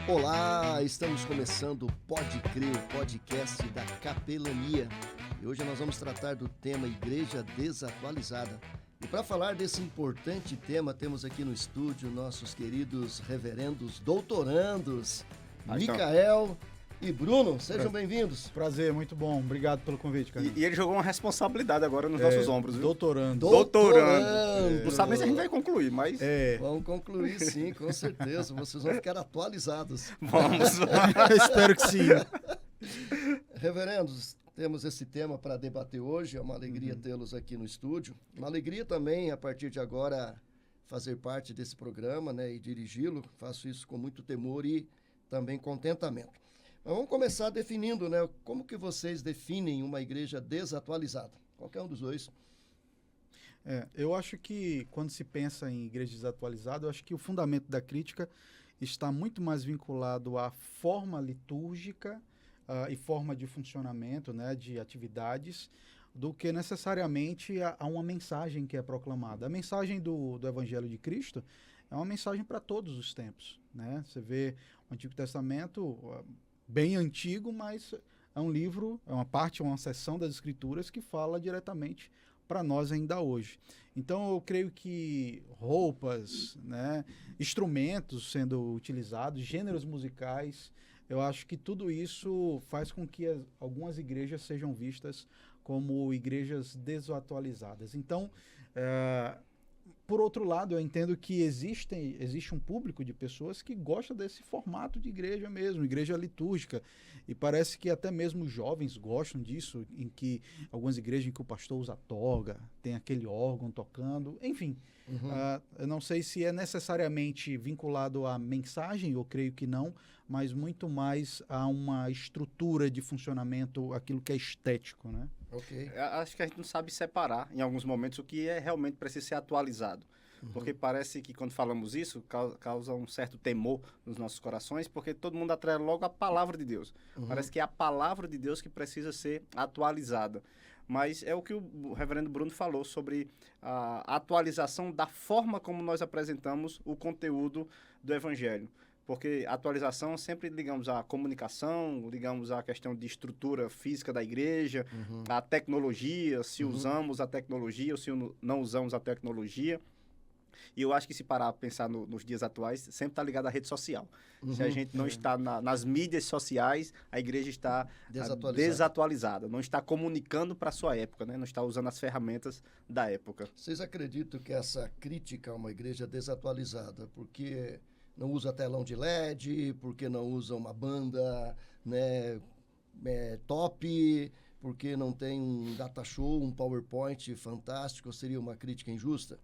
Olá, estamos começando o Pode Crer, o podcast da Capelania. E hoje nós vamos tratar do tema Igreja Desatualizada. E para falar desse importante tema, temos aqui no estúdio nossos queridos reverendos doutorandos, Micael e Bruno. Sejam bem-vindos. Prazer, muito bom. Obrigado pelo convite, cara. E ele jogou uma responsabilidade agora nos nossos ombros, viu? Doutorando. Não sabe nem se a gente vai concluir, mas... Vamos concluir sim, com certeza. Vocês vão ficar atualizados. Vamos. Espero que sim. Reverendos, temos esse tema para debater hoje. É uma alegria tê-los aqui no estúdio. Uma alegria também, a partir de agora, fazer parte desse programa, né, e dirigi-lo. Faço isso com muito temor e também contentamento. Mas vamos começar definindo, né? Como que vocês definem uma igreja desatualizada? Qualquer um dos dois. Eu acho que quando se pensa em igreja desatualizada, eu acho que o fundamento da crítica está muito mais vinculado à forma litúrgica e forma de funcionamento, né, de atividades, do que necessariamente a uma mensagem que é proclamada. A mensagem do Evangelho de Cristo é uma mensagem para todos os tempos, né? Você vê o Antigo Testamento bem antigo, mas é um livro, é uma seção das Escrituras que fala diretamente para nós ainda hoje. Então eu creio que roupas, né, instrumentos sendo utilizados, gêneros musicais, eu acho que tudo isso faz com que algumas igrejas sejam vistas como igrejas desatualizadas. Então, por outro lado, eu entendo que existe um público de pessoas que gosta desse formato de igreja mesmo, igreja litúrgica. E parece que até mesmo os jovens gostam disso, em que algumas igrejas em que o pastor usa toga, tem aquele órgão tocando, enfim. Eu não sei se é necessariamente vinculado à mensagem, eu creio que não, mas muito mais a uma estrutura de funcionamento, aquilo que é estético, né? Ok. Acho que a gente não sabe separar, em alguns momentos, o que realmente precisa ser atualizado. Porque parece que quando falamos isso, causa um certo temor nos nossos corações, porque todo mundo atrela logo a palavra de Deus. Parece que é a palavra de Deus que precisa ser atualizada. Mas é o que o reverendo Bruno falou sobre a atualização da forma como nós apresentamos o conteúdo do Evangelho. Porque a atualização sempre ligamos à comunicação, ligamos à questão de estrutura física da igreja, à tecnologia, se usamos a tecnologia ou se não usamos a tecnologia. E eu acho que se parar a pensar nos dias atuais, sempre está ligado à rede social. Se a gente não está nas mídias sociais, a igreja está desatualizada. Não está comunicando para a sua época, né? Não está usando as ferramentas da época. Vocês acreditam que essa crítica a uma igreja desatualizada, porque não usa telão de LED, porque não usa uma banda, né, top, porque não tem um data show, um PowerPoint fantástico, seria uma crítica injusta?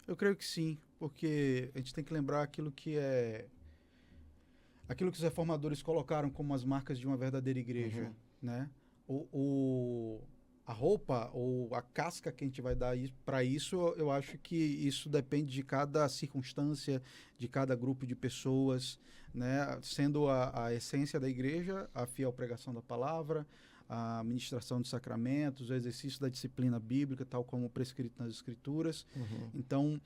Eu creio que sim, porque a gente tem que lembrar aquilo que os reformadores colocaram como as marcas de uma verdadeira igreja, né? A roupa ou a casca que a gente vai dar para isso, eu acho que isso depende de cada circunstância, de cada grupo de pessoas, né? Sendo a essência da igreja a fiel pregação da palavra, a ministração de sacramentos, o exercício da disciplina bíblica, tal como prescrito nas Escrituras. Então,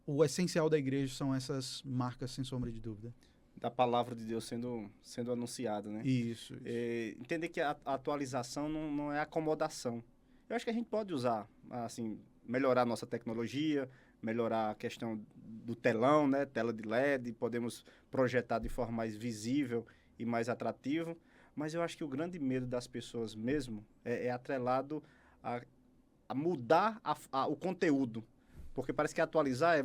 o essencial da igreja são essas marcas, sem sombra de dúvida. Da palavra de Deus sendo anunciada, né? Isso. Entender que a atualização não é acomodação. Eu acho que a gente pode usar, assim, melhorar a nossa tecnologia, melhorar a questão do telão, né? Tela de LED, podemos projetar de forma mais visível e mais atrativa. Mas eu acho que o grande medo das pessoas mesmo é atrelado a mudar o conteúdo. Porque parece que atualizar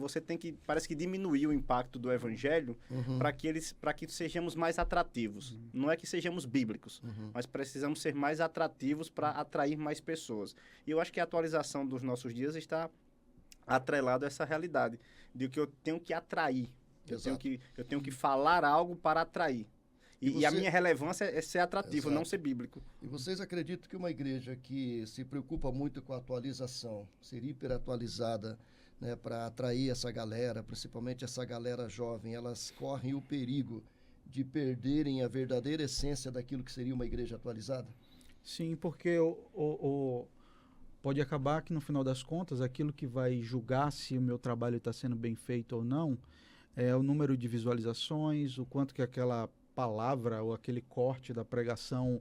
parece que diminuir o impacto do Evangelho para que sejamos mais atrativos. Não é que sejamos bíblicos, mas precisamos ser mais atrativos para atrair mais pessoas. E eu acho que a atualização dos nossos dias está atrelado a essa realidade, de que eu tenho que atrair, eu tenho que falar algo para atrair. E a minha relevância é ser atrativo, não ser bíblico. E vocês acreditam que uma igreja que se preocupa muito com a atualização, ser hiperatualizada, né, para atrair essa galera, principalmente essa galera jovem, elas correm o perigo de perderem a verdadeira essência daquilo que seria uma igreja atualizada? Sim, porque pode acabar que, no final das contas, aquilo que vai julgar se o meu trabalho está sendo bem feito ou não o número de visualizações, o quanto que aquela palavra ou aquele corte da pregação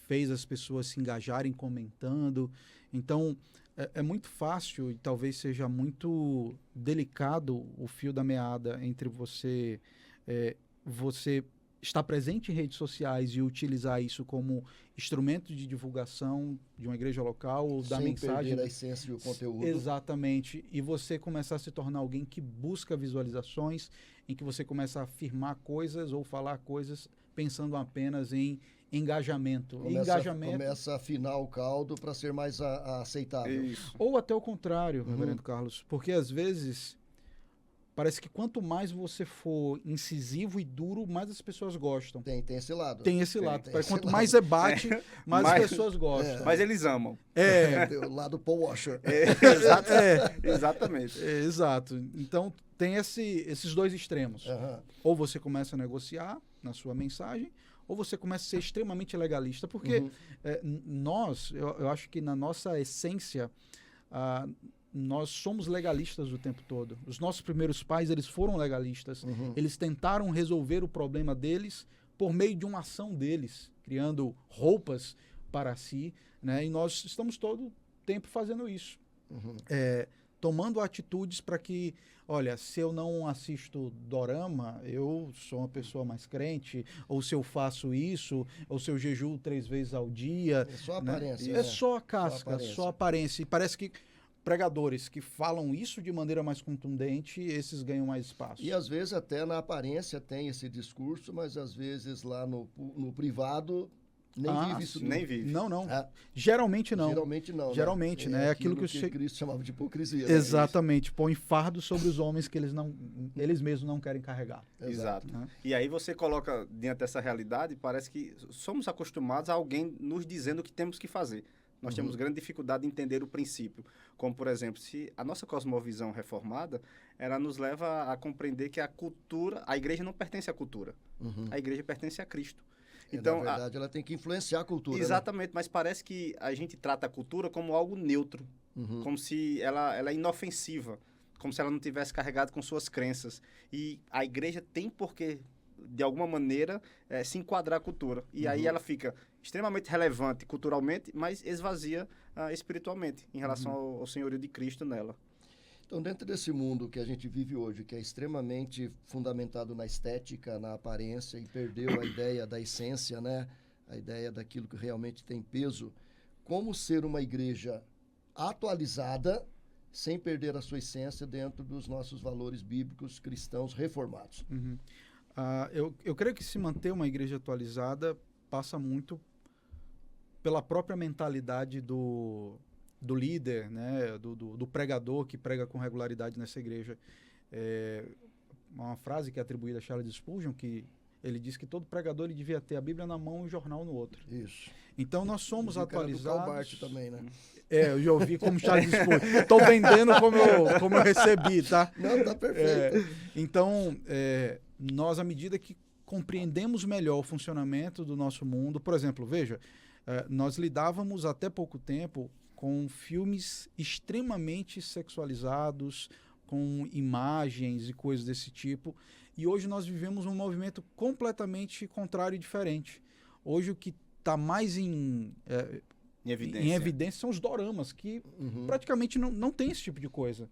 fez as pessoas se engajarem comentando. Então, é muito fácil e talvez seja muito delicado o fio da meada entre você estar presente em redes sociais e utilizar isso como instrumento de divulgação de uma igreja local ou da mensagem. Sem perder a essência e o conteúdo. Exatamente. E você começar a se tornar alguém que busca visualizações, em que você começa a afirmar coisas ou falar coisas pensando apenas em engajamento. Começa a afinar o caldo para ser mais aceitável. Isso. Ou até o contrário, reverendo Carlos. Porque às vezes parece que quanto mais você for incisivo e duro, mais as pessoas gostam. Tem esse lado. Tem esse lado. Tem esse Quanto lado. mais você bate, mais as pessoas gostam. Mas eles amam. Tem o lado Paul Washer. Exatamente. Exato. Então, tem esses dois extremos. Ou você começa a negociar na sua mensagem, ou você começa a ser extremamente legalista. Porque eu acho que na nossa essência, nós somos legalistas o tempo todo. Os nossos primeiros pais, eles foram legalistas. Eles tentaram resolver o problema deles por meio de uma ação deles, criando roupas para si, né? E nós estamos todo tempo fazendo isso. Tomando atitudes para que, olha, se eu não assisto dorama, eu sou uma pessoa mais crente, ou se eu faço isso, ou se eu jejuo 3 vezes ao dia. É só aparência. Né? É só a casca, só a aparência. E parece que pregadores que falam isso de maneira mais contundente, esses ganham mais espaço. E às vezes até na aparência tem esse discurso, mas às vezes lá no privado nem vive isso. Nem vive. Não. Geralmente não. Geralmente, né? É aquilo que Cristo chamava de hipocrisia. Exatamente. Né? Põe fardo sobre os homens que eles mesmos não querem carregar. Exato. Né? E aí você coloca diante dessa realidade, parece que somos acostumados a alguém nos dizendo o que temos que fazer. Nós temos grande dificuldade em entender o princípio. Como, por exemplo, se a nossa cosmovisão reformada, ela nos leva a compreender que a igreja não pertence à cultura. A igreja pertence a Cristo. Então, na verdade, ela tem que influenciar a cultura. Exatamente, né? Mas parece que a gente trata a cultura como algo neutro, como se ela é inofensiva, como se ela não tivesse carregado com suas crenças. E a igreja tem porque, de alguma maneira, se enquadrar à cultura. E aí ela fica extremamente relevante culturalmente, mas esvazia espiritualmente em relação ao senhorio de Cristo nela. Então, dentro desse mundo que a gente vive hoje, que é extremamente fundamentado na estética, na aparência, e perdeu a ideia da essência, né? A ideia daquilo que realmente tem peso, como ser uma igreja atualizada, sem perder a sua essência dentro dos nossos valores bíblicos cristãos reformados? Eu creio que se manter uma igreja atualizada passa muito pela própria mentalidade do líder, né, do pregador que prega com regularidade nessa igreja. Uma frase que é atribuída a Charles Spurgeon, que ele diz que todo pregador ele devia ter a Bíblia na mão e o jornal no outro. Isso. Então nós somos atualizados. Do também, né? Eu já ouvi como Charles Spurgeon. Estou vendendo como eu recebi, tá? Não, tá perfeito. Então, nós, à medida que compreendemos melhor o funcionamento do nosso mundo, por exemplo, veja, nós lidávamos até pouco tempo com filmes extremamente sexualizados, com imagens e coisas desse tipo, e hoje nós vivemos um movimento completamente contrário e diferente. Hoje o que está mais em evidência são os doramas, que praticamente não tem esse tipo de coisa.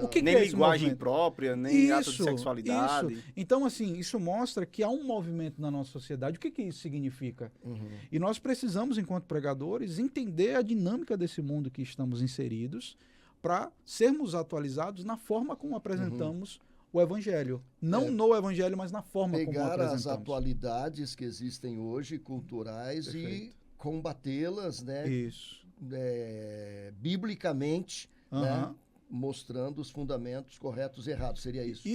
O que nem que é linguagem própria, nem ato de sexualidade. Isso. Então, assim, isso mostra que há um movimento na nossa sociedade. O que isso significa? E nós precisamos, enquanto pregadores, entender a dinâmica desse mundo que estamos inseridos para sermos atualizados na forma como apresentamos o evangelho. Não no evangelho, mas na forma como apresentamos. Pegar as atualidades que existem hoje, culturais, Perfeito. E combatê-las, né? Isso. Biblicamente, né? Mostrando os fundamentos corretos e errados. Seria isso?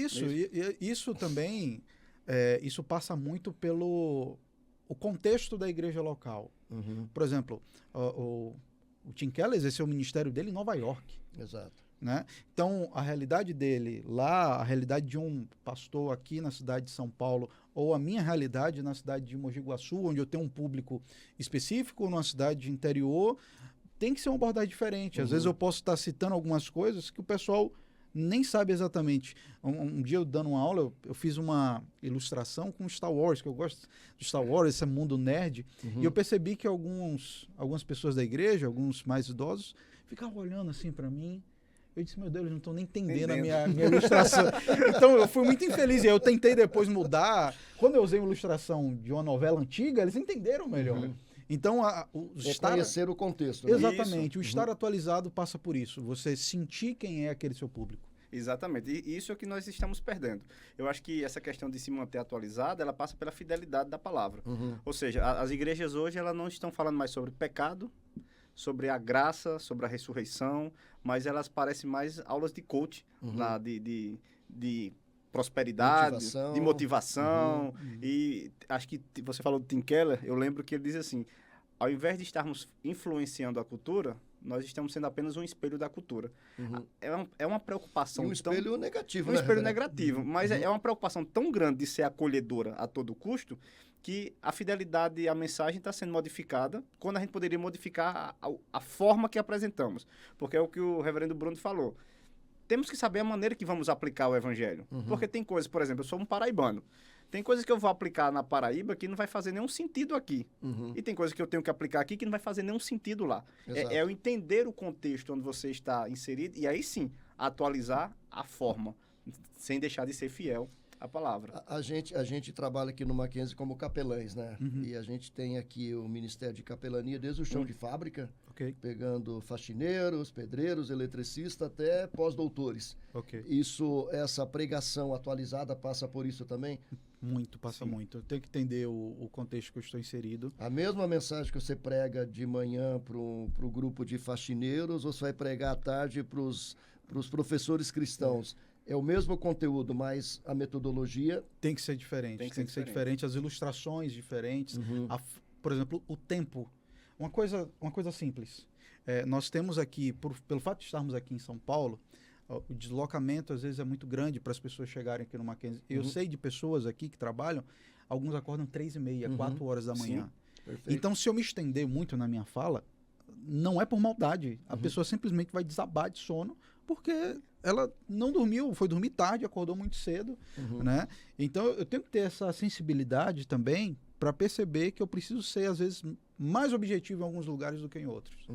Isso também, isso passa muito pelo o contexto da igreja local. Por exemplo, o Tim Keller exerceu o ministério dele em Nova York. Exato. Né? Então, a realidade dele lá, a realidade de um pastor aqui na cidade de São Paulo, ou a minha realidade na cidade de Mogi Guaçu, onde eu tenho um público específico, ou numa cidade de interior, tem que ser uma abordagem diferente. Às vezes eu posso estar citando algumas coisas que o pessoal nem sabe exatamente. Um dia eu dando uma aula, eu fiz uma ilustração com Star Wars, que eu gosto de Star Wars, esse mundo nerd, e eu percebi que algumas pessoas da igreja, alguns mais idosos, ficavam olhando assim para mim. Eu disse, meu Deus, eles não estão nem entendendo a minha ilustração. Então, eu fui muito infeliz. E eu tentei depois mudar. Quando eu usei uma ilustração de uma novela antiga, eles entenderam melhor. Então, conhecer o contexto. Né? Exatamente. Isso. O estar atualizado passa por isso. Você sentir quem é aquele seu público. Exatamente. E isso é o que nós estamos perdendo. Eu acho que essa questão de se manter atualizada, ela passa pela fidelidade da palavra. Ou seja, as igrejas hoje, elas não estão falando mais sobre pecado, sobre a graça, sobre a ressurreição, mas elas parecem mais aulas de coach, de prosperidade, de motivação. E acho que você falou do Tim Keller, eu lembro que ele diz assim, ao invés de estarmos influenciando a cultura, nós estamos sendo apenas um espelho da cultura. É uma preocupação... E um espelho negativo, né? Um espelho negativo, mas é uma preocupação tão grande de ser acolhedora a todo custo, que a fidelidade à mensagem está sendo modificada, quando a gente poderia modificar a forma que apresentamos. Porque é o que o reverendo Bruno falou. Temos que saber a maneira que vamos aplicar o evangelho. Porque tem coisas, por exemplo, eu sou um paraibano. Tem coisas que eu vou aplicar na Paraíba que não vai fazer nenhum sentido aqui. E tem coisas que eu tenho que aplicar aqui que não vai fazer nenhum sentido lá. É eu entender o contexto onde você está inserido e aí sim, atualizar a forma, sem deixar de ser fiel à palavra. A gente trabalha aqui no Mackenzie como capelães, né? E a gente tem aqui o Ministério de Capelania desde o chão de fábrica, pegando faxineiros, pedreiros, eletricistas, até pós-doutores. Essa pregação atualizada passa por isso também? Passa muito. Eu tenho que entender o contexto que eu estou inserido. A mesma mensagem que você prega de manhã para o grupo de faxineiros, você vai pregar à tarde para os professores cristãos. É o mesmo conteúdo, mas a metodologia... Tem que ser diferente. Tem que ser diferente. As ilustrações diferentes. Por exemplo, o tempo. Uma coisa simples. Nós temos aqui, pelo fato de estarmos aqui em São Paulo, o deslocamento às vezes é muito grande para as pessoas chegarem aqui no Mackenzie. Eu sei de pessoas aqui que trabalham, alguns acordam 3h30, 4 horas da manhã. Então, se eu me estender muito na minha fala, não é por maldade. A pessoa simplesmente vai desabar de sono, porque ela não dormiu, foi dormir tarde, acordou muito cedo, né? Então, eu tenho que ter essa sensibilidade também para perceber que eu preciso ser, às vezes, mais objetivo em alguns lugares do que em outros.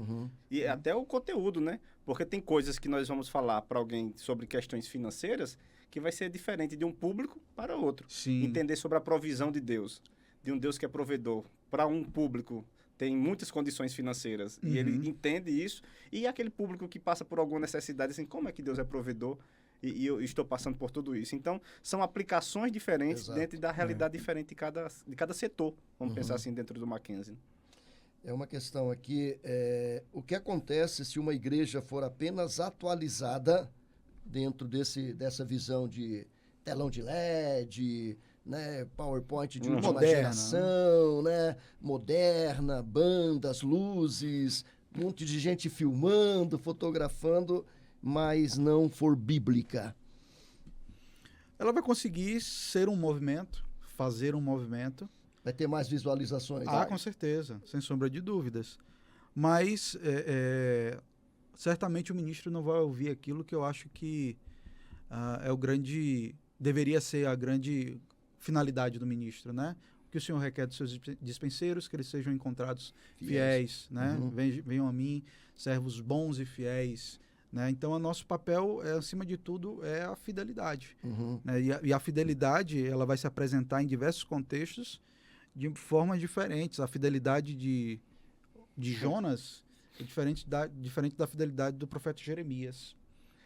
E até o conteúdo, né? Porque tem coisas que nós vamos falar para alguém sobre questões financeiras que vai ser diferente de um público para outro. Entender sobre a provisão de Deus, de um Deus que é provedor. Para um público tem muitas condições financeiras e ele entende isso, e aquele público que passa por alguma necessidade, assim, como é que Deus é provedor e eu estou passando por tudo isso? Então, são aplicações diferentes dentro da realidade diferente de cada setor, vamos pensar assim, dentro do Mackenzie. É uma questão aqui, o que acontece se uma igreja for apenas atualizada dentro dessa visão de telão de LED, né, PowerPoint de última geração, né, moderna, bandas, luzes, um monte de gente filmando, fotografando, mas não for bíblica? Ela vai conseguir ser um movimento, fazer um movimento. Vai ter mais visualizações? Com certeza, sem sombra de dúvidas. Mas, certamente o ministro não vai ouvir aquilo que eu acho que deveria ser a grande finalidade do ministro, né? O que o Senhor requer dos seus dispenseiros, que eles sejam encontrados fiéis, né? Venham a mim, servos bons e fiéis, né? Então, o nosso papel, acima de tudo, é a fidelidade. Né? E a fidelidade, ela vai se apresentar em diversos contextos, de formas diferentes. A fidelidade de Jonas é diferente da fidelidade do profeta Jeremias,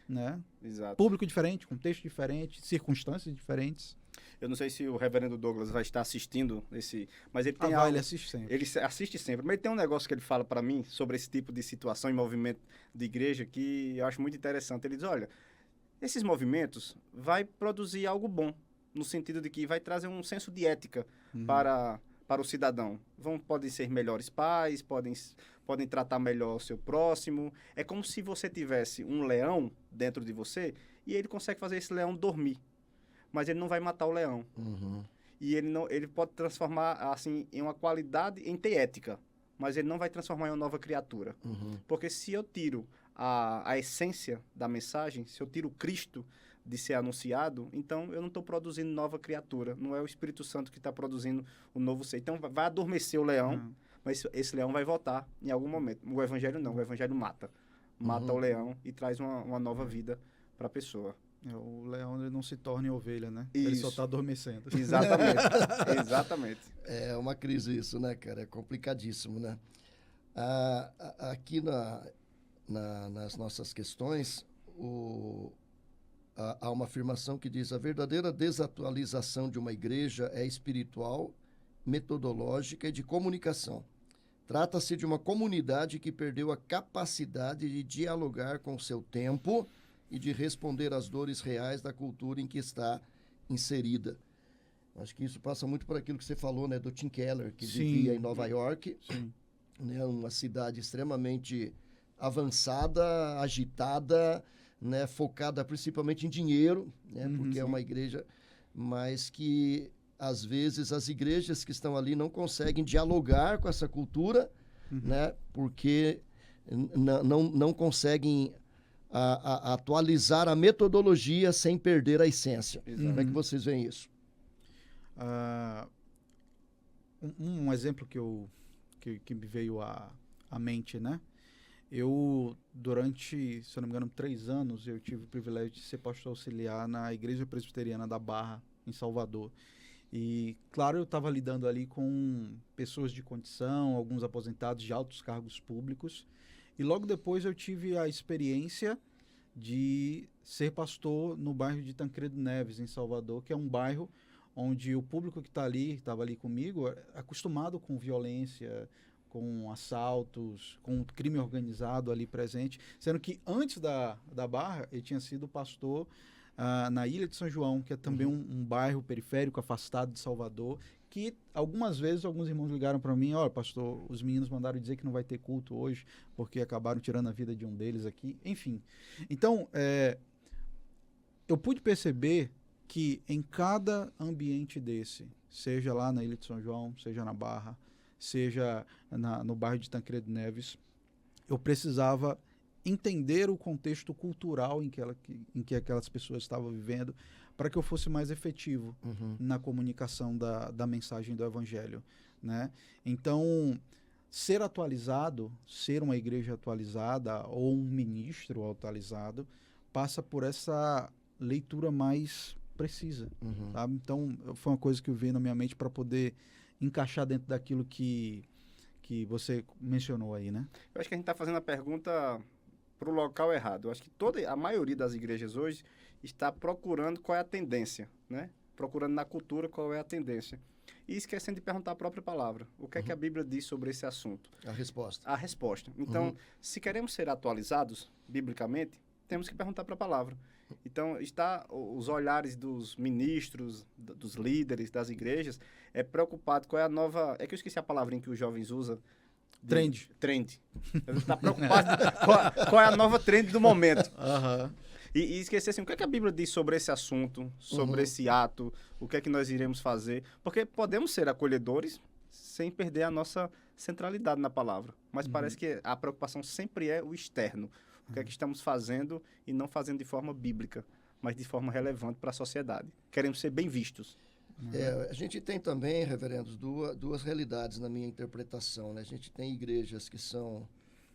né? Exato. Público diferente, contexto diferente, circunstâncias diferentes. Eu não sei se o reverendo Douglas vai estar assistindo mas ele tem ele assiste sempre. Ele assiste sempre, mas tem um negócio que ele fala para mim sobre esse tipo de situação e movimento de igreja que eu acho muito interessante. Ele diz, olha, esses movimentos vai produzir algo bom, no sentido de que vai trazer um senso de ética para o cidadão. Podem ser melhores pais, podem tratar melhor o seu próximo. É como se você tivesse um leão dentro de você e ele consegue fazer esse leão dormir. Mas ele não vai matar o leão. E ele pode transformar assim em uma qualidade, em ter ética, mas ele não vai transformar em uma nova criatura. Porque se eu tiro a essência da mensagem, se eu tiro Cristo de ser anunciado, então eu não estou produzindo nova criatura. Não é o Espírito Santo que está produzindo o novo ser. Então vai adormecer o leão, mas esse leão vai voltar em algum momento. O evangelho não, o evangelho mata. Mata o leão e traz uma nova vida para a pessoa. O leão ele não se torna em ovelha, né? Isso. Ele só está adormecendo. Exatamente, exatamente. É uma crise isso, né, cara? É complicadíssimo, né? Aqui nas nossas questões, há uma afirmação que diz: a verdadeira desatualização de uma igreja é espiritual, metodológica e de comunicação. Trata-se de uma comunidade que perdeu a capacidade de dialogar com o seu tempo e de responder às dores reais da cultura em que está inserida. Acho que isso passa muito por aquilo que você falou, né, do Tim Keller, que vivia em Nova York, né, uma cidade extremamente avançada, agitada, né, focada principalmente em dinheiro, né, porque é uma igreja, mas que às vezes as igrejas que estão ali não conseguem dialogar com essa cultura, né, porque não conseguem atualizar a metodologia sem perder a essência. Como é que vocês veem isso? Um exemplo que me veio à mente, né? Eu, durante, se eu não me engano, 3 anos, eu tive o privilégio de ser pastor auxiliar na Igreja Presbiteriana da Barra, em Salvador. E, claro, eu estava lidando ali com pessoas de condição, alguns aposentados de altos cargos públicos. E logo depois eu tive a experiência de ser pastor no bairro de Tancredo Neves, em Salvador, que é um bairro onde o público que estava ali comigo, é acostumado com violência, com assaltos, com crime organizado ali presente, sendo que antes da Barra, ele tinha sido pastor na Ilha de São João, que é também um bairro periférico, afastado de Salvador, que algumas vezes alguns irmãos ligaram para mim: olha, pastor, os meninos mandaram dizer que não vai ter culto hoje, porque acabaram tirando a vida de um deles aqui. Enfim, então, eu pude perceber que em cada ambiente desse, seja lá na Ilha de São João, seja na Barra, seja no bairro de Tancredo Neves, eu precisava entender o contexto cultural em que aquelas pessoas estavam vivendo, para que eu fosse mais efetivo na comunicação da mensagem do Evangelho, né? Então, ser atualizado, ser uma igreja atualizada ou um ministro atualizado, passa por essa leitura mais precisa, sabe? Então, foi uma coisa que eu vi na minha mente para poder encaixar dentro daquilo que você mencionou aí, né? Eu acho que a gente está fazendo a pergunta para o local errado. Eu acho que a maioria das igrejas hoje está procurando qual é a tendência, né? Procurando na cultura qual é a tendência. E esquecendo de perguntar a própria palavra. O que é que a Bíblia diz sobre esse assunto? A resposta. A resposta. Então, se queremos ser atualizados biblicamente, temos que perguntar para a palavra. Então, os olhares dos ministros, dos líderes das igrejas, preocupado qual é a nova... É que eu esqueci a palavrinha que os jovens usam. Trend. Ele está preocupado qual é a nova trend do momento. E esquecer assim, o que é que a Bíblia diz sobre esse assunto, sobre esse ato, o que é que nós iremos fazer. Porque podemos ser acolhedores sem perder a nossa centralidade na palavra. Mas parece que a preocupação sempre é o externo. O que é que estamos fazendo e não fazendo de forma bíblica, mas de forma relevante para a sociedade. Queremos ser bem vistos. A gente tem também, reverendos, duas realidades na minha interpretação, né? A gente tem igrejas que são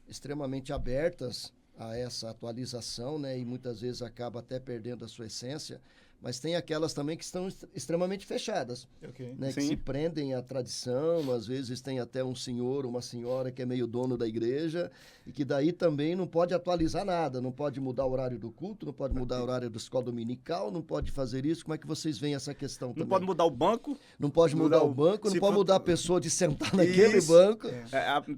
extremamente abertas a essa atualização, né? E muitas vezes acaba até perdendo a sua essência, mas tem aquelas também que estão extremamente fechadas, né? Que se prendem à tradição, às vezes tem até um senhor, uma senhora que é meio dono da igreja e que daí também não pode atualizar nada, não pode mudar o horário do culto, não pode mudar o horário da escola dominical, não pode fazer isso. Como é que vocês veem essa questão também? Não pode mudar o banco. Não pode mudar o banco, não pode mudar a pessoa de sentar naquele banco.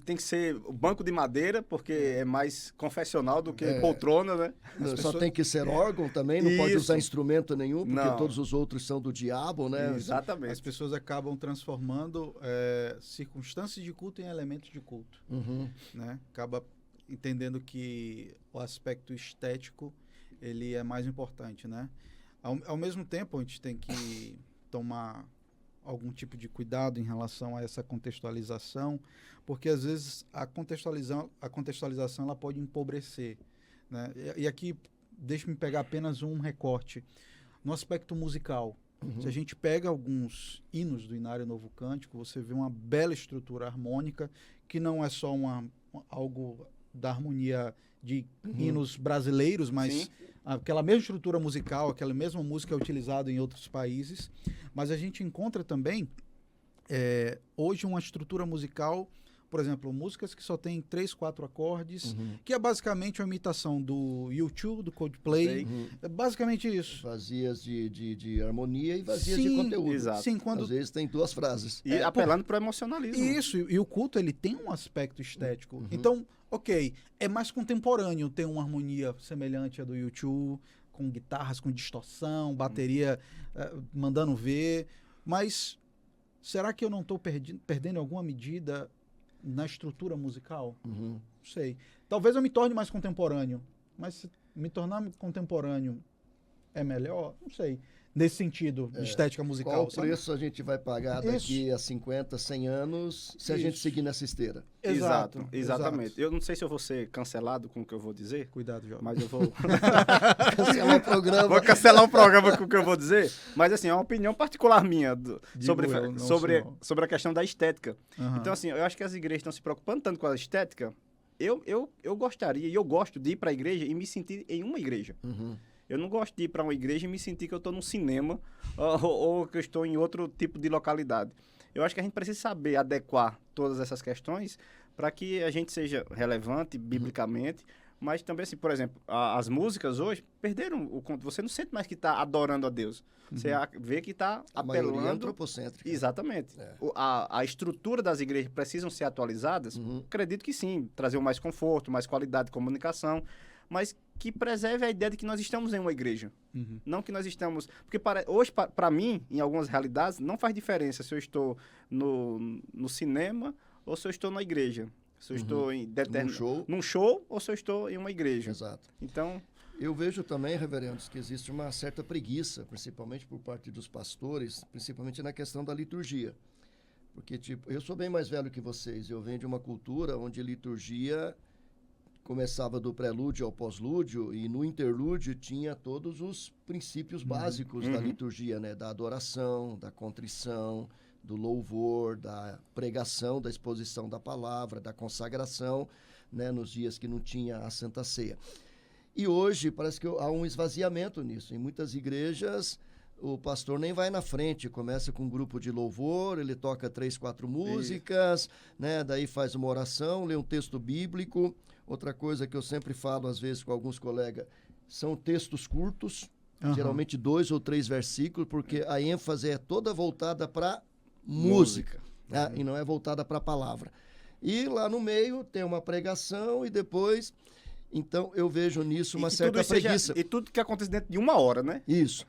Tem que ser o banco de madeira, porque é mais confessional do que poltrona, né? Só tem que ser órgão também, não pode usar instrumento nenhum, porque todos os outros são do diabo, né? Exatamente. As pessoas acabam transformando circunstâncias de culto em elementos de culto, né? Acaba entendendo que o aspecto estético ele é mais importante, né? Ao mesmo tempo, a gente tem que tomar algum tipo de cuidado em relação a essa contextualização, porque às vezes a contextualização ela pode empobrecer né? E aqui, deixa-me pegar apenas um recorte. No aspecto musical, se a gente pega alguns hinos do Inário Novo Cântico, você vê uma bela estrutura harmônica, que não é só algo da harmonia de hinos brasileiros, mas Sim. aquela mesma estrutura musical, aquela mesma música é utilizada em outros países. Mas a gente encontra também, hoje, uma estrutura musical, por exemplo, músicas que só tem 3, 4 acordes, que é basicamente uma imitação do U2, do Coldplay. É basicamente isso. Vazias de harmonia e vazias Sim, de conteúdo. exato. Sim, Às vezes tem 2 frases. E apelando para o emocionalismo. Isso, e o culto, ele tem um aspecto estético. Então, ok, é mais contemporâneo ter uma harmonia semelhante à do U2, com guitarras, com distorção, bateria mandando ver, mas será que eu não estou perdendo alguma medida na estrutura musical? Não sei. Talvez eu me torne mais contemporâneo, mas se me tornar contemporâneo é melhor? Não sei. Nesse sentido, de estética musical. Qual o sabe? preço a gente vai pagar daqui a 50, 100 anos se a gente seguir nessa esteira? Exatamente. Exato. Eu não sei se eu vou ser cancelado com o que eu vou dizer, Cuidado, jovem. mas eu vou... Cancelar o programa. Vou cancelar o programa com o que eu vou dizer, mas assim, é uma opinião particular minha sobre a questão da estética. Então assim, eu acho que as igrejas estão se preocupando tanto com a estética. Eu gostaria, e eu gosto de ir para a igreja e me sentir em uma igreja. Eu não gosto de ir para uma igreja e me sentir que eu estou num cinema ou que eu estou em outro tipo de localidade. Eu acho que a gente precisa saber adequar todas essas questões para que a gente seja relevante biblicamente, mas também, assim, por exemplo, as músicas hoje perderam o conto. Você não sente mais que está adorando a Deus. Você vê que está apelando... maioria é antropocêntrica. Exatamente. A estrutura das igrejas precisam ser atualizadas? Acredito que sim. Trazer mais conforto, mais qualidade de comunicação, mas que preserve a ideia de que nós estamos em uma igreja. Não que nós estamos... Porque hoje, para mim, em algumas realidades, não faz diferença se eu estou no cinema ou se eu estou na igreja. Se eu estou num show ou se eu estou em uma igreja. Exato. Então... Eu vejo também, reverendos, que existe uma certa preguiça, principalmente por parte dos pastores, principalmente na questão da liturgia. Porque, tipo, eu sou bem mais velho que vocês. Eu venho de uma cultura onde liturgia começava do prelúdio ao pós-lúdio e no interlúdio tinha todos os princípios básicos da liturgia, né? Da adoração, da contrição, do louvor, da pregação, da exposição da palavra, da consagração, né? Nos dias que não tinha a Santa Ceia. E hoje parece que há um esvaziamento nisso. Em muitas igrejas, o pastor nem vai na frente, começa com um grupo de louvor, ele toca 3, 4 músicas, né? Daí faz uma oração, lê um texto bíblico. Outra coisa que eu sempre falo, às vezes, com alguns colegas, são textos curtos, geralmente 2 ou 3 versículos, porque a ênfase é toda voltada para música, né? E não é voltada para a palavra. E lá no meio tem uma pregação e depois... Então, eu vejo nisso uma certa preguiça. E tudo que acontece dentro de 1 hora, né? Isso.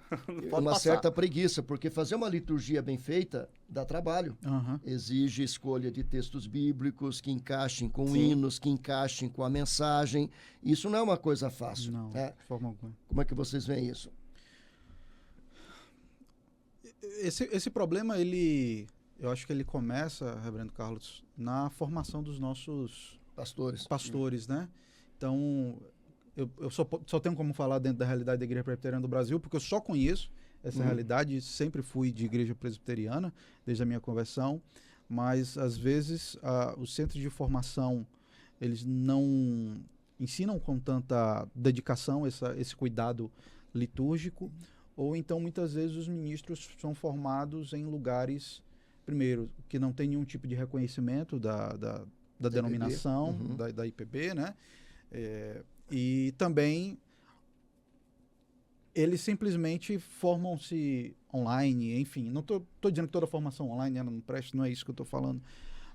Uma certa preguiça, porque fazer uma liturgia bem feita dá trabalho. Exige escolha de textos bíblicos que encaixem com hinos, que encaixem com a mensagem. Isso não é uma coisa fácil. Não, né? de forma alguma. Como é que vocês veem isso? Esse problema, eu acho que ele começa, Reverendo Carlos, na formação dos nossos pastores, né? Então, eu só tenho como falar dentro da realidade da Igreja Presbiteriana do Brasil, porque eu só conheço essa realidade, sempre fui de igreja presbiteriana, desde a minha conversão, mas, às vezes, os centros de formação, eles não ensinam com tanta dedicação esse cuidado litúrgico, ou então, muitas vezes, os ministros são formados em lugares, primeiro, que não tem nenhum tipo de reconhecimento da denominação, da IPB, né? E também eles simplesmente formam-se online, enfim, não estou dizendo que toda formação online não presta, não é isso que eu estou falando,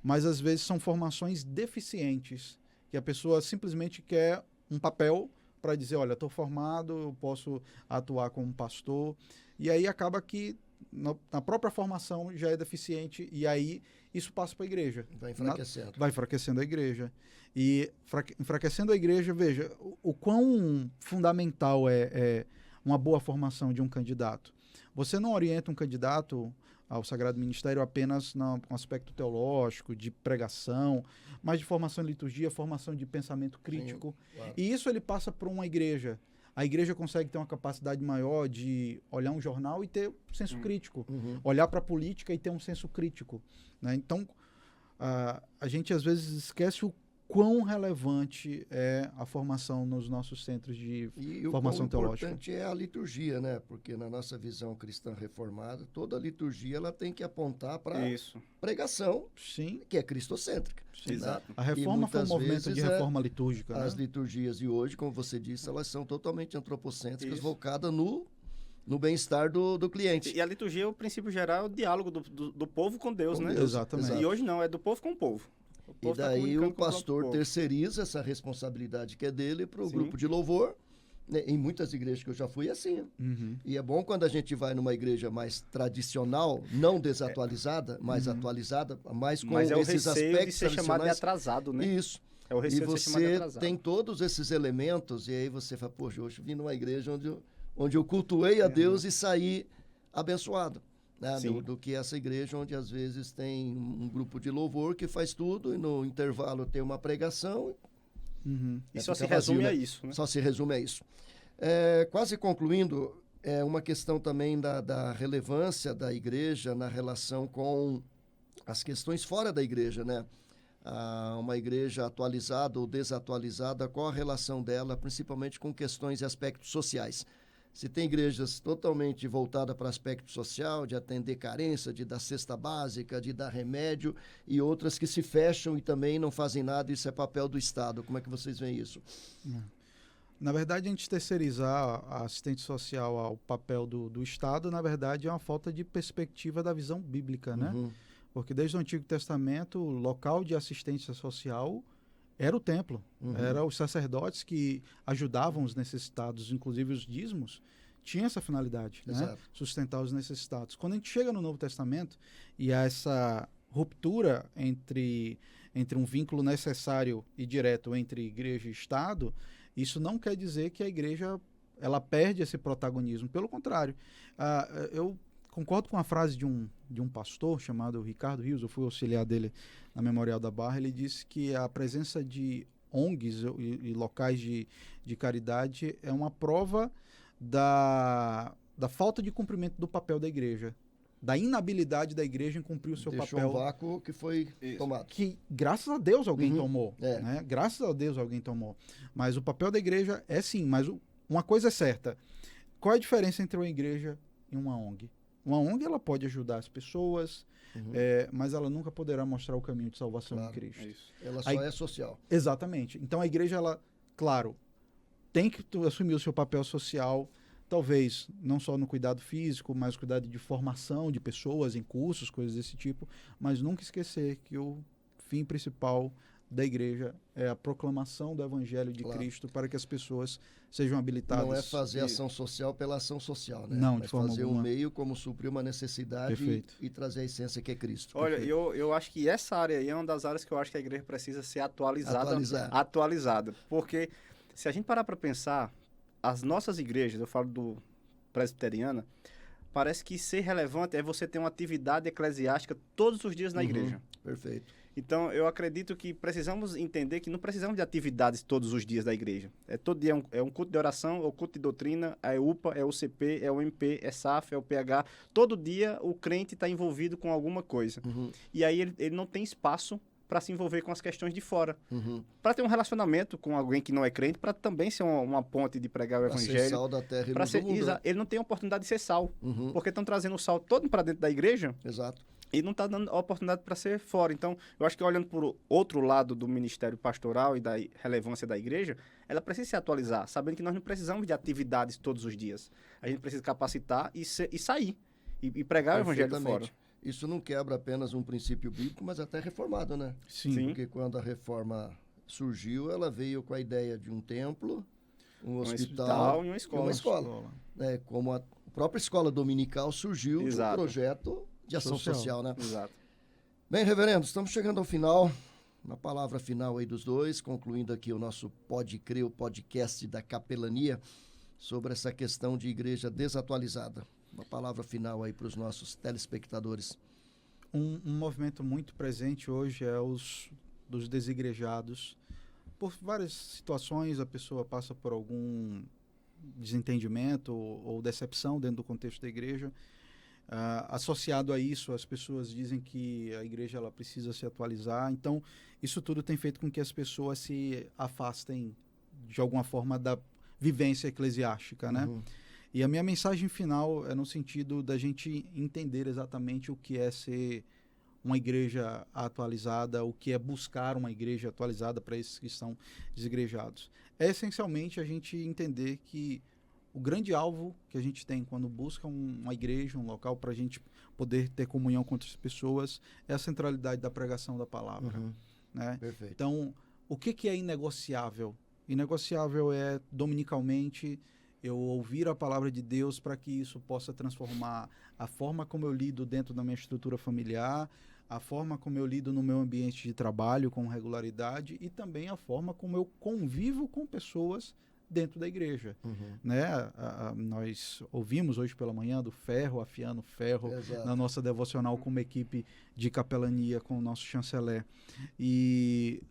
mas às vezes são formações deficientes, que a pessoa simplesmente quer um papel para dizer, olha, estou formado, eu posso atuar como pastor, e aí acaba que na própria formação já é deficiente, e aí isso passa para a igreja. Vai enfraquecendo. Vai enfraquecendo a igreja. E enfraquecendo a igreja, veja, o quão fundamental é uma boa formação de um candidato. Você não orienta um candidato ao Sagrado Ministério apenas no aspecto teológico, de pregação, mas de formação em liturgia, formação de pensamento crítico. Sim, claro. E isso ele passa por uma igreja. A igreja consegue ter uma capacidade maior de olhar um jornal e ter senso crítico. Olhar para a política e ter um senso crítico, né? Então, a gente às vezes esquece o quão relevante é a formação nos nossos centros de formação teológica. O importante é a liturgia, né? Porque na nossa visão cristã reformada, toda liturgia ela tem que apontar para pregação, Sim. que é cristocêntrica. Sim. Exato. A reforma foi um movimento de reforma litúrgica. As né? liturgias de hoje, como você disse, elas são totalmente antropocêntricas, voltadas no bem-estar do cliente. E a liturgia, o princípio geral, é o diálogo do povo com Deus, né? Exatamente. E hoje não, é do povo com o povo. E daí o pastor terceiriza essa responsabilidade que é dele para o grupo de louvor. Né? Em muitas igrejas que eu já fui, é assim. E é bom quando a gente vai numa igreja mais tradicional, não desatualizada, mais atualizada, mais com esses aspectos de ser chamado de atrasado, né? Isso. É o receio e de ser chamado de você atrasado. tem todos esses elementos, e aí você fala, poxa, hoje eu vim numa igreja onde eu cultuei a Deus e saí abençoado. Né, do que essa igreja onde às vezes tem um grupo de louvor que faz tudo e no intervalo tem uma pregação. E só se resume a isso. Né? Só se resume a isso. Quase concluindo, uma questão também da relevância da igreja na relação com as questões fora da igreja, né? Uma igreja atualizada ou desatualizada, qual a relação dela, principalmente com questões e aspectos sociais? Se tem igrejas totalmente voltadas para aspecto social, de atender carência, de dar cesta básica, de dar remédio, e outras que se fecham e também não fazem nada, isso é papel do Estado. Como é que vocês veem isso? Na verdade, a gente terceirizar a assistente social ao papel do Estado, na verdade, é uma falta de perspectiva da visão bíblica, né? Porque desde o Antigo Testamento, o local de assistência social era o templo, eram os sacerdotes que ajudavam os necessitados, inclusive os dízimos, tinha essa finalidade, né? Sustentar os necessitados. Quando a gente chega no Novo Testamento e há essa ruptura entre um vínculo necessário e direto entre igreja e Estado, isso não quer dizer que a igreja ela perde esse protagonismo, pelo contrário. Eu concordo com a frase de um pastor chamado Ricardo Rios, eu fui auxiliar dele na Memorial da Barra. Ele disse que a presença de ONGs e locais de caridade é uma prova da falta de cumprimento do papel da igreja, da inabilidade da igreja em cumprir o seu papel. Deixou um vácuo que foi tomado. Que, graças a Deus, alguém tomou. Né? Graças a Deus, alguém tomou. Mas o papel da igreja é sim, mas uma coisa é certa. Qual é a diferença entre uma igreja e uma ONG? Uma ONG ela pode ajudar as pessoas, mas ela nunca poderá mostrar o caminho de salvação em Cristo. Ela só é social. Exatamente. Então a igreja, ela, claro, tem que assumir o seu papel social, talvez não só no cuidado físico, mas cuidado de formação de pessoas em cursos, coisas desse tipo, mas nunca esquecer que o fim principal da igreja é a proclamação do evangelho de Cristo para que as pessoas sejam habilitadas. Não é fazer ação social pela ação social, né? Não, de forma fazer alguma. Um meio como suprir uma necessidade e trazer a essência que é Cristo. Olha, eu acho que essa área aí é uma das áreas que eu acho que a igreja precisa ser atualizada. Porque se a gente parar para pensar, as nossas igrejas, eu falo do presbiteriana, parece que ser relevante é você ter uma atividade eclesiástica todos os dias na igreja. Perfeito. Então, eu acredito que precisamos entender que não precisamos de atividades todos os dias da igreja. Todo dia é um culto de oração, é um culto de doutrina, é UPA, é UCP, é o MP, é SAF, é o PH. Todo dia o crente está envolvido com alguma coisa. E aí ele não tem espaço para se envolver com as questões de fora. Para ter um relacionamento com alguém que não é crente, para também ser uma ponte de pregar o evangelho. Ser sal da terra e luz do mundo. Ele não tem a oportunidade de ser sal, porque estão trazendo o sal todo para dentro da igreja. Exato. E não está dando a oportunidade para ser fora. Então, eu acho que olhando por outro lado do ministério pastoral e da relevância da igreja, ela precisa se atualizar, sabendo que nós não precisamos de atividades todos os dias. A gente precisa capacitar e sair, e pregar o evangelho fora. Isso não quebra apenas um princípio bíblico, mas até reformado, né? Sim. Porque quando a reforma surgiu, ela veio com a ideia de um templo, um hospital e uma escola. E uma escola. Como a própria escola dominical surgiu de um projeto de ação social, né? Exato. Bem, reverendo, estamos chegando ao final, na palavra final aí dos dois, concluindo aqui o nosso Pode Crer, o podcast da capelania, sobre essa questão de igreja desatualizada. Uma palavra final aí para os nossos telespectadores. Um movimento muito presente hoje é dos desigrejados. Por várias situações, a pessoa passa por algum desentendimento ou decepção dentro do contexto da igreja. Associado a isso, as pessoas dizem que a igreja ela precisa se atualizar. Então, isso tudo tem feito com que as pessoas se afastem, de alguma forma, da vivência eclesiástica, né? E a minha mensagem final é no sentido da gente entender exatamente o que é ser uma igreja atualizada, o que é buscar uma igreja atualizada para esses que estão desigrejados. É essencialmente a gente entender que o grande alvo que a gente tem quando busca uma igreja, um local para a gente poder ter comunhão com outras pessoas, é a centralidade da pregação da palavra. Né? Perfeito. Então, o que é inegociável? Inegociável é, dominicalmente, eu ouvir a palavra de Deus para que isso possa transformar a forma como eu lido dentro da minha estrutura familiar, a forma como eu lido no meu ambiente de trabalho com regularidade e também a forma como eu convivo com pessoas dentro da igreja. Né? Nós ouvimos hoje pela manhã do ferro, afiando ferro, Exato. na nossa devocional com uma equipe de capelania com o nosso chanceler. E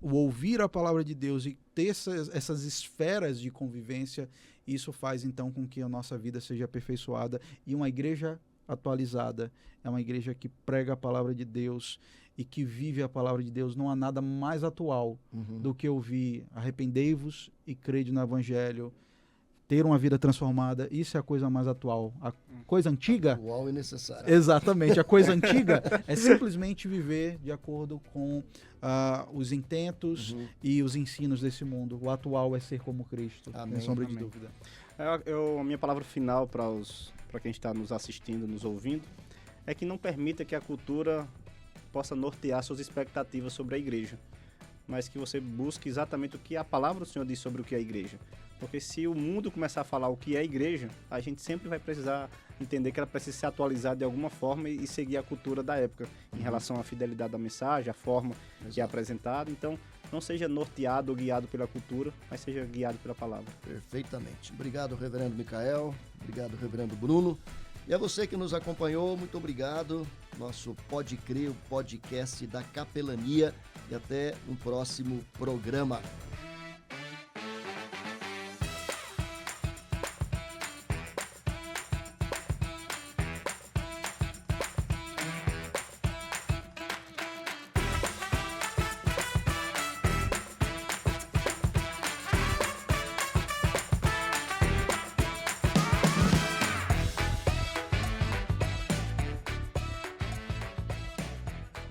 o ouvir a palavra de Deus e ter essas esferas de convivência, isso faz então com que a nossa vida seja aperfeiçoada. E uma igreja atualizada é uma igreja que prega a palavra de Deus e que vive a palavra de Deus. Não há nada mais atual do que ouvir: arrependei-vos e crede no evangelho, ter uma vida transformada. Isso é a coisa mais atual. A coisa antiga... Atual e necessária. Exatamente. A coisa antiga é simplesmente viver de acordo com os intentos e os ensinos desse mundo. O atual é ser como Cristo, Amém. sem sombra de dúvida. A minha palavra final para quem está nos assistindo, nos ouvindo, é que não permita que a cultura possa nortear suas expectativas sobre a igreja, mas que você busque exatamente o que a palavra do Senhor diz sobre o que é a igreja. Porque se o mundo começar a falar o que é a igreja, a gente sempre vai precisar entender que ela precisa ser atualizada de alguma forma e seguir a cultura da época, em relação à fidelidade da mensagem, a forma que é apresentada. Então, não seja norteado ou guiado pela cultura, mas seja guiado pela palavra. Perfeitamente. Obrigado, reverendo Micael. Obrigado, reverendo Bruno. E a você que nos acompanhou, muito obrigado. Nosso Pode Crer, o podcast da Capelania. E até um próximo programa.